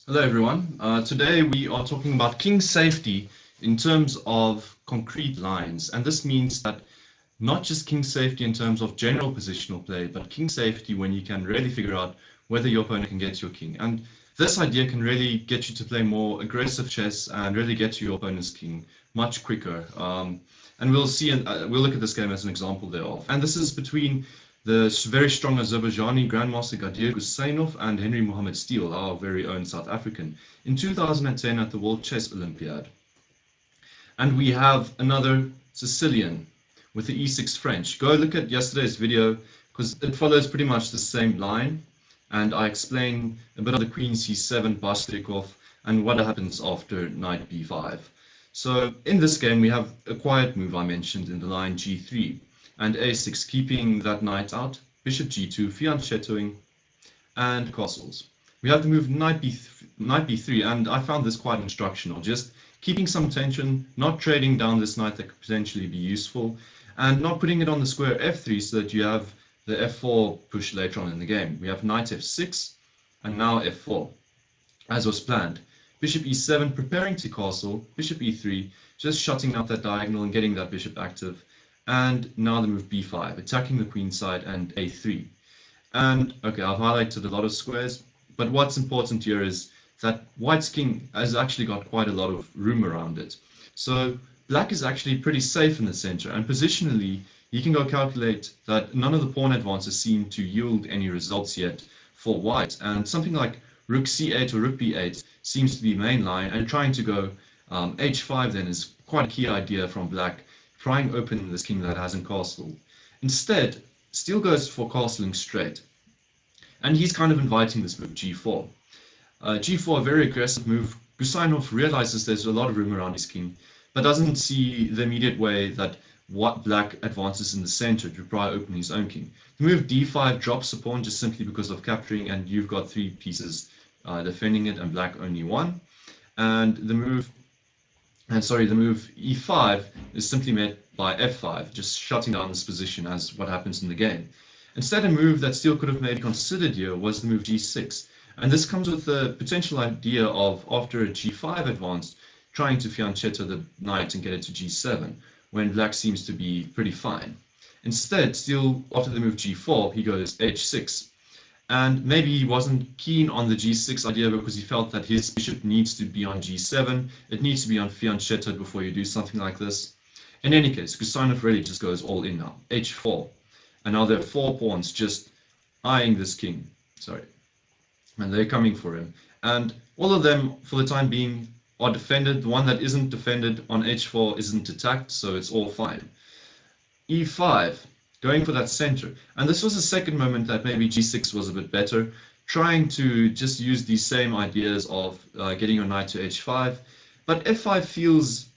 Hello everyone. Today we are talking about king safety in terms of concrete lines, and this means that not just king safety in terms of general positional play, but king safety when you can really figure out whether your opponent can get your king. And this idea can really get you to play more aggressive chess and really get to your opponent's king much quicker. And we'll see, we'll look at this game as an example thereof. And this is between the very strong Azerbaijani Grandmaster Gadir Guseinov and Henry Mohamed Steel, our very own South African, in 2010 at the World Chess Olympiad. And we have another Sicilian with the E6 French. Go look at yesterday's video because it follows pretty much the same line, and I explain a bit of the Queen C7 Bastikov and what happens after Knight B5. So in this game we have a quiet move I mentioned in the line G3 and A6, keeping that knight out, bishop G2, fianchettoing, and castles. We have the move Knight B3, and I found this quite instructional, just keeping some tension, not trading down this knight that could potentially be useful, and not putting it on the square F3 so that you have the F4 push later on in the game. We have Knight F6, and now F4, as was planned. Bishop E7, preparing to castle, Bishop E3, just shutting out that diagonal and getting that bishop active. And now the move B5, attacking the queen side, and A3. And okay, I've highlighted a lot of squares, but what's important here is that white's king has actually got quite a lot of room around it. So black is actually pretty safe in the center, and positionally, you can go calculate that none of the pawn advances seem to yield any results yet for white, and something like rook C8 or rook B8 seems to be mainline, and trying to go H5 then is quite a key idea from black, trying open this king that hasn't castled. Instead, Steel goes for castling straight, and he's kind of inviting this move G4. G4, a very aggressive move. Guseinov realizes there's a lot of room around his king, but doesn't see the immediate way that what black advances in the center to try open his own king. The move D5 drops the pawn just simply because of capturing, and you've got three pieces defending it, and black only one. And the move E5 is simply met by F5, just shutting down this position as what happens in the game. Instead, a move that Steel could have maybe considered here was the move G6. And this comes with the potential idea of, after a G5 advance, trying to fianchetto the knight and get it to G7, when black seems to be pretty fine. Instead, Steel, after the move G4, he goes H6. And maybe he wasn't keen on the G6 idea because he felt that his bishop needs to be on G7. It needs to be on fianchettoed before you do something like this. In any case, Guseinov really just goes all in now. H4. And now there are four pawns just eyeing this king. Sorry. And they're coming for him. And all of them, for the time being, are defended. The one that isn't defended on H4 isn't attacked, so it's all fine. E5. Going for that center. And this was a second moment that maybe G6 was a bit better, trying to just use these same ideas of getting your knight to H5. But E5 feels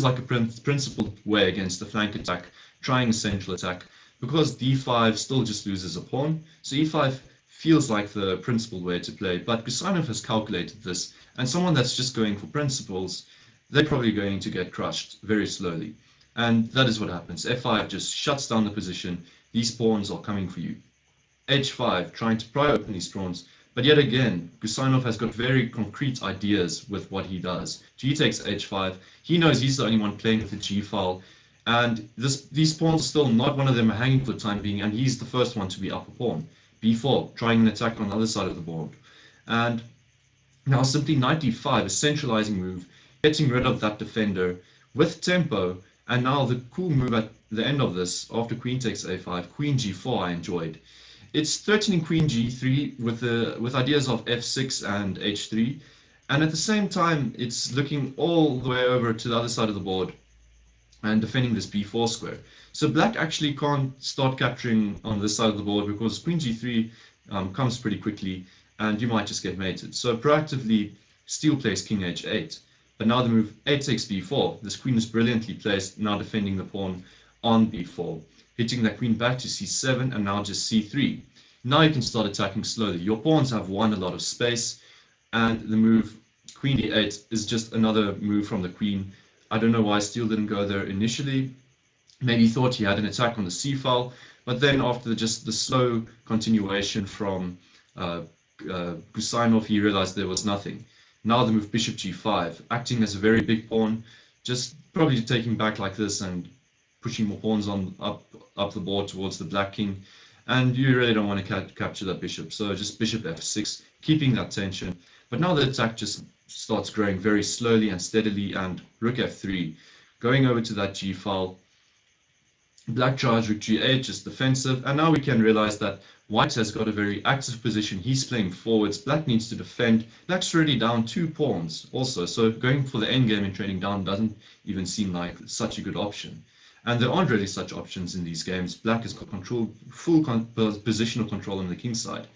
like a principled way against the flank attack, trying a central attack, because D5 still just loses a pawn. So E5 feels like the principled way to play, but Guseinov has calculated this, and someone that's just going for principles, they're probably going to get crushed very slowly. And that is what happens. F5 just shuts down the position. These pawns are coming for you. H5, trying to pry open these pawns. But yet again, Guseinov has got very concrete ideas with what he does. G takes H5. He knows he's the only one playing with the G file. And these pawns are still not one of them are hanging for the time being. And he's the first one to be up a pawn. B4, trying an attack on the other side of the board. And now simply Knight D5, a centralizing move, getting rid of that defender with tempo. And now the cool move at the end of this, after queen takes a5, queen g4 I enjoyed. It's threatening queen g3 with ideas of f6 and h3. And at the same time, it's looking all the way over to the other side of the board and defending this b4 square. So black actually can't start capturing on this side of the board because queen g3 comes pretty quickly and you might just get mated. So proactively, Steel plays king h8. But now the move a takes b4. This queen is brilliantly placed, now defending the pawn on b4, hitting that queen back to c7 and now just c3. Now you can start attacking slowly. Your pawns have won a lot of space, and the move queen d8 is just another move from the queen. I don't know why Steel didn't go there initially. Maybe he thought he had an attack on the c file, but then after just the slow continuation from Guseinov, he realized there was nothing. Now the move bishop g5, acting as a very big pawn, just probably taking back like this and pushing more pawns on up the board towards the black king. And you really don't want to capture that bishop, so just bishop f6, keeping that tension. But now the attack just starts growing very slowly and steadily, and rook f3, going over to that g file. Black tries rook g8, just defensive, and now we can realize that white has got a very active position. He's playing forwards, black needs to defend. Black's already down 2 pawns also, so going for the endgame and trading down doesn't even seem like such a good option. And there aren't really such options in these games. Black has got control, full positional control on the king side.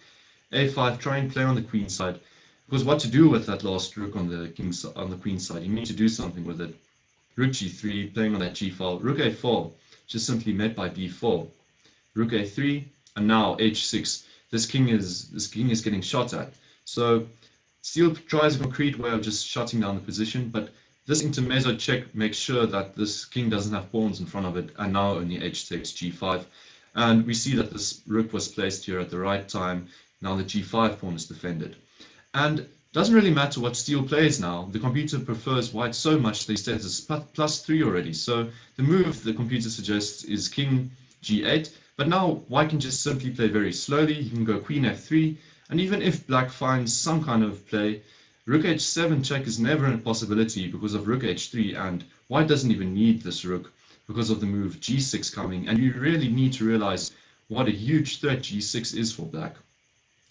a5, try and play on the queen side, because what to do with that last rook on the queen side? You need to do something with it. Rook g3, playing on that g file. Rook a4, just simply met by b4. Rook a3, and now h6. This king is getting shot at. So Steel tries a concrete way of just shutting down the position, but this intermezzo check makes sure that this king doesn't have pawns in front of it, and now only h takes g5. And we see that this rook was placed here at the right time. Now the g5 pawn is defended. And it doesn't really matter what Steel plays now. The computer prefers white so much that he says it's +3 already. So the move the computer suggests is king g8. But now white can just simply play very slowly. He can go queen f3. And even if black finds some kind of play, rook h7 check is never a possibility because of rook h3, and white doesn't even need this rook because of the move g6 coming. And you really need to realize what a huge threat g6 is for black.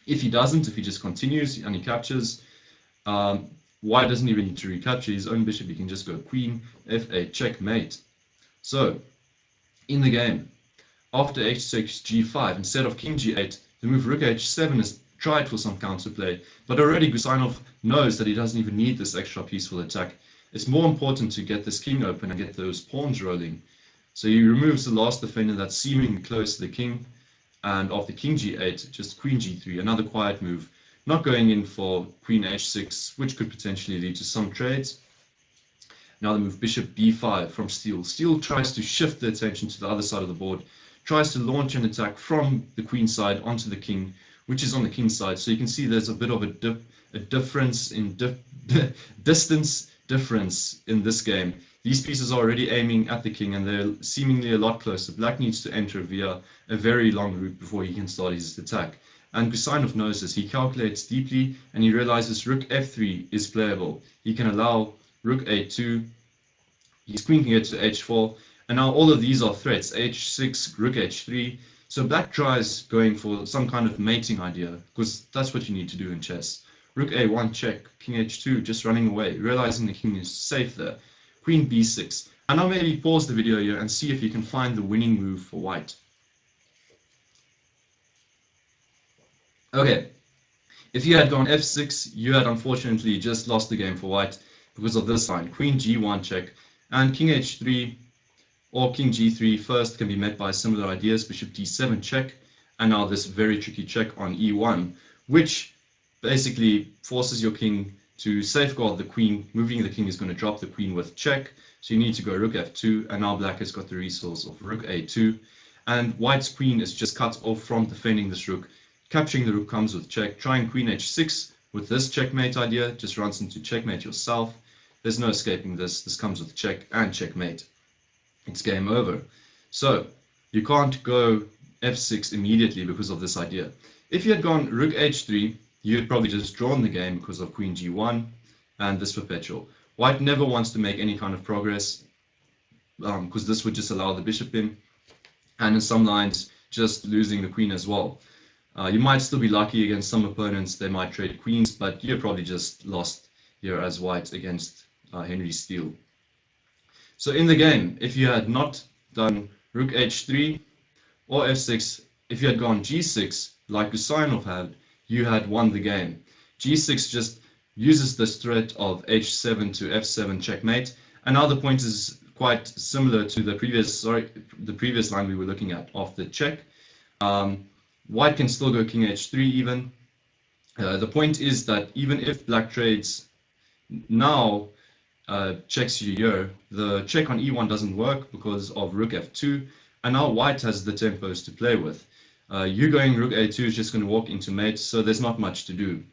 If he doesn't, if he just continues and he captures, white doesn't even need to recapture his own bishop. He can just go queen f8 checkmate. So in the game, after h takes g5, instead of king g8, the move rook h7 is tried for some counterplay, but already Guseinov knows that he doesn't even need this extra peaceful attack. It's more important to get this king open and get those pawns rolling. So he removes the last defender that's seemingly close to the king, and after king g8, just queen g3, another quiet move, not going in for queen h6, which could potentially lead to some trades. Now the move bishop b5 from Steel. Steel tries to shift the attention to the other side of the board, tries to launch an attack from the queen side onto the king, which is on the king side. So you can see there's a bit of a difference in distance difference in this game. These pieces are already aiming at the king, and they're seemingly a lot closer. Black needs to enter via a very long route before he can start his attack. And Guseinov knows this. He calculates deeply, and he realizes rook f3 is playable. He can allow rook a2, his queen can get to h4, and now all of these are threats, h6, rook h3. So black tries going for some kind of mating idea, because that's what you need to do in chess. Rook a1 check, king h2, just running away, realizing the king is safe there. Queen b6. And now maybe pause the video here and see if you can find the winning move for white. Okay, if you had gone f6, you had unfortunately just lost the game for white because of this line. Queen g1 check, and king h3 or king g3 first can be met by similar ideas, bishop d7 check, and now this very tricky check on e1, which basically forces your king to safeguard the queen. Moving the king is going to drop the queen with check, so you need to go rook f2, and now black has got the resource of rook a2, and white's queen is just cut off from defending this rook. Capturing the rook comes with check. Trying queen h6 with this checkmate idea just runs into checkmate yourself. There's no escaping this. This comes with check and checkmate. It's game over. So you can't go f6 immediately because of this idea. If you had gone rook h3, you had probably just drawn the game because of queen g1 and this perpetual. White never wants to make any kind of progress because this would just allow the bishop in, and in some lines just losing the queen as well. You might still be lucky against some opponents. They might trade queens, but you're probably just lost here as white against Henry Steel. So in the game, if you had not done rook h3 or f6, if you had gone g6 like Guseinov had, you had won the game. g6 just uses this threat of h7 to f7 checkmate, and now the point is quite similar to the previous line we were looking at after check. White can still go king h3 even. The point is that even if black trades now checks you here, the check on e1 doesn't work because of rook f2, and now white has the tempos to play with. You going rook a2 is just going to walk into mate, so there's not much to do.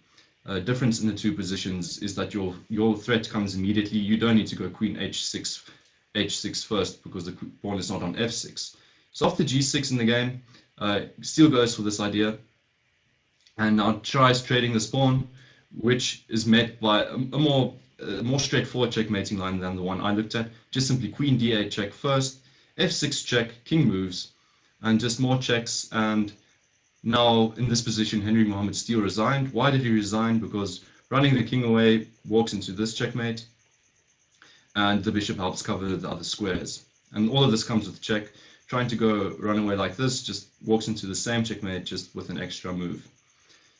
Difference in the two positions is that your threat comes immediately. You don't need to go queen h6 first because the pawn is not on f6. So after g6 in the game, Steel goes for this idea and now tries trading this pawn, which is met by a more straightforward checkmating line than the one I looked at. Just simply queen d8 check first, f6 check, king moves, and just more checks. And now in this position, Henry Mohamed Steel resigned. Why did he resign? Because running the king away walks into this checkmate, and the bishop helps cover the other squares. And all of this comes with check. Trying to go run away like this just walks into the same checkmate, just with an extra move.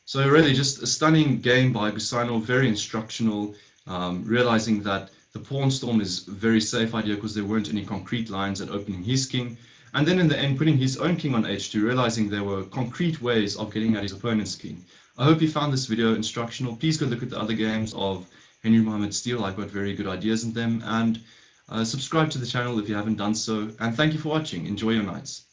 So really just a stunning game by Guseinov, very instructional, realizing that the pawn storm is a very safe idea because there weren't any concrete lines at opening his king. And then in the end, putting his own king on h2, realizing there were concrete ways of getting at his opponent's king. I hope you found this video instructional. Please go look at the other games of Henry Mohamed Steel. I've got very good ideas in them. And subscribe to the channel if you haven't done so. And thank you for watching. Enjoy your nights.